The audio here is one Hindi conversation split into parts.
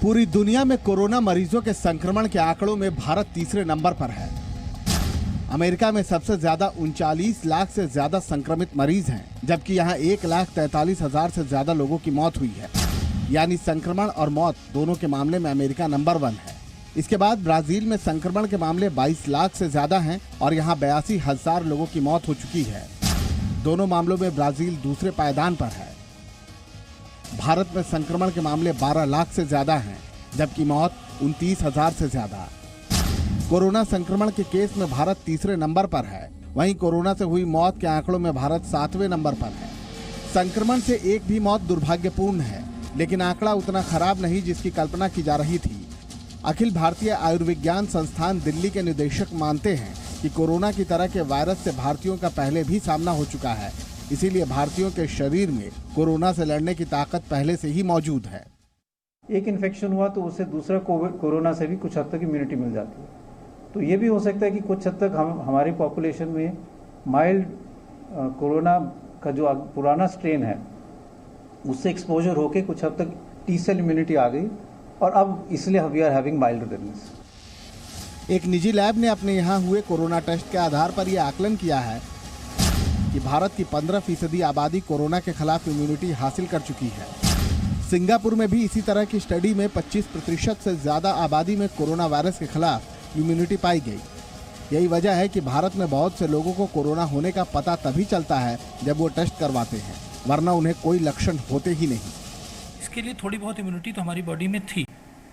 पूरी दुनिया में कोरोना मरीजों के संक्रमण के आंकड़ों में भारत तीसरे नंबर पर है। अमेरिका में सबसे ज्यादा 39 लाख से ज्यादा संक्रमित मरीज हैं, जबकि यहाँ 1,43,000 से ज्यादा लोगों की मौत हुई है। यानी संक्रमण और मौत दोनों के मामले में अमेरिका नंबर 1 है। इसके बाद ब्राजील में संक्रमण के मामले 22 लाख से ज्यादा हैं और यहाँ 82,000 लोगों की मौत हो चुकी है। दोनों मामलों में ब्राजील दूसरे पायदान पर है। भारत में संक्रमण के मामले 12 लाख से ज्यादा हैं, जबकि मौत 29,000 से ज्यादा। कोरोना संक्रमण के केस में भारत तीसरे नंबर पर है। वहीं कोरोना से हुई मौत के आंकड़ों में भारत 7वें नंबर पर है। संक्रमण से एक भी मौत दुर्भाग्यपूर्ण है, लेकिन आंकड़ा उतना खराब नहीं जिसकी कल्पना की जा रही थी। अखिल भारतीय आयुर्विज्ञान संस्थान दिल्ली के निदेशक मानते हैं कि कोरोना की तरह के वायरस से भारतीयों का पहले भी सामना हो चुका है, इसीलिए भारतीयों के शरीर में कोरोना से लड़ने की ताकत पहले से ही मौजूद है। एक इन्फेक्शन हुआ तो उससे दूसरा कोरोना से भी कुछ हद तक इम्यूनिटी मिल जाती है। तो ये भी हो सकता है कि कुछ हद तक हमारी पॉपुलेशन में माइल्ड कोरोना का जो पुराना स्ट्रेन है उससे एक्सपोजर होके कुछ हद तक टी सेल इम्यूनिटी आ गई और अब इसलिए we are having mild illness. एक निजी लैब ने अपने यहाँ हुए कोरोना टेस्ट के आधार पर यह आकलन किया है कि भारत की 15% आबादी कोरोना के खिलाफ इम्यूनिटी हासिल कर चुकी है। सिंगापुर में भी इसी तरह की स्टडी में 25% से ज्यादा आबादी में कोरोना वायरस के खिलाफ इम्यूनिटी पाई गई। यही वजह है कि भारत में बहुत से लोगों को कोरोना होने का पता तभी चलता है जब वो टेस्ट करवाते हैं, वरना उन्हें कोई लक्षण होते ही नहीं। इसके लिए थोड़ी बहुत इम्यूनिटी तो हमारी बॉडी में थी,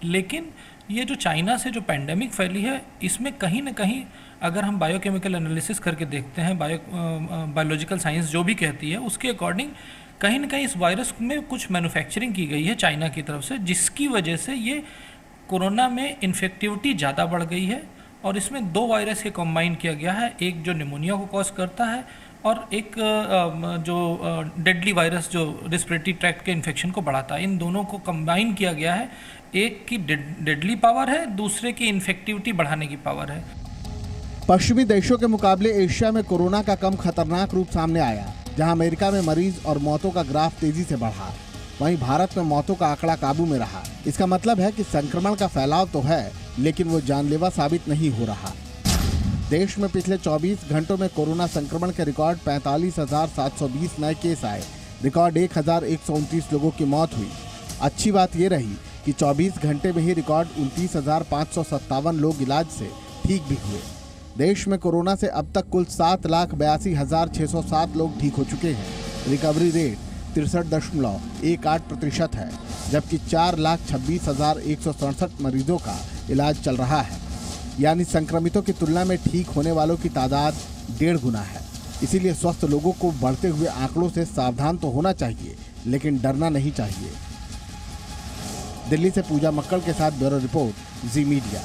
लेकिन ये जो चाइना से जो पैंडेमिक फैली है, इसमें कहीं ना कहीं अगर हम बायोकेमिकल एनालिसिस करके देखते हैं, बायोलॉजिकल साइंस जो भी कहती है, उसके अकॉर्डिंग कहीं ना कहीं इस वायरस में कुछ मैन्युफैक्चरिंग की गई है चाइना की तरफ से, जिसकी वजह से ये कोरोना में इन्फेक्टिविटी ज़्यादा बढ़ गई है। और इसमें 2 वायरस के कंबाइन किया गया है, एक जो निमोनिया को कॉज करता है और एक जो डेडली वायरस जो रेस्पिरेटरी ट्रैक्ट के इन्फेक्शन को बढ़ाता है। इन दोनों को कंबाइन किया गया है। एक की डेडली पावर है, दूसरे की इन्फेक्टिविटी बढ़ाने की पावर है। पश्चिमी देशों के मुकाबले एशिया में कोरोना का कम खतरनाक रूप सामने आया, जहां अमेरिका में मरीज और मौतों का ग्राफ तेजी से बढ़ा। वहीं भारत में मौतों का आंकड़ा काबू में रहा। इसका मतलब है कि संक्रमण का फैलाव तो है, लेकिन वो जानलेवा साबित नहीं हो रहा। देश में पिछले 24 घंटों में कोरोना संक्रमण के रिकॉर्ड 45,720 नए केस आए। रिकॉर्ड 1,129 लोगों की मौत हुई। अच्छी बात यह रही कि 24 घंटे में ही रिकॉर्ड 29,557 लोग इलाज से ठीक भी हुए। देश में कोरोना से अब तक कुल 7,82,607 लोग ठीक हो चुके हैं। रिकवरी रेट 63.18% है, जबकि 4,26,167 मरीजों का इलाज चल रहा है। यानी संक्रमितों की तुलना में ठीक होने वालों की तादाद 1.5 गुना है। इसीलिए स्वस्थ लोगों को बढ़ते हुए आंकड़ों से सावधान तो होना चाहिए, लेकिन डरना नहीं चाहिए। दिल्ली से पूजा मक्कड़ के साथ ब्यूरो रिपोर्ट, जी मीडिया।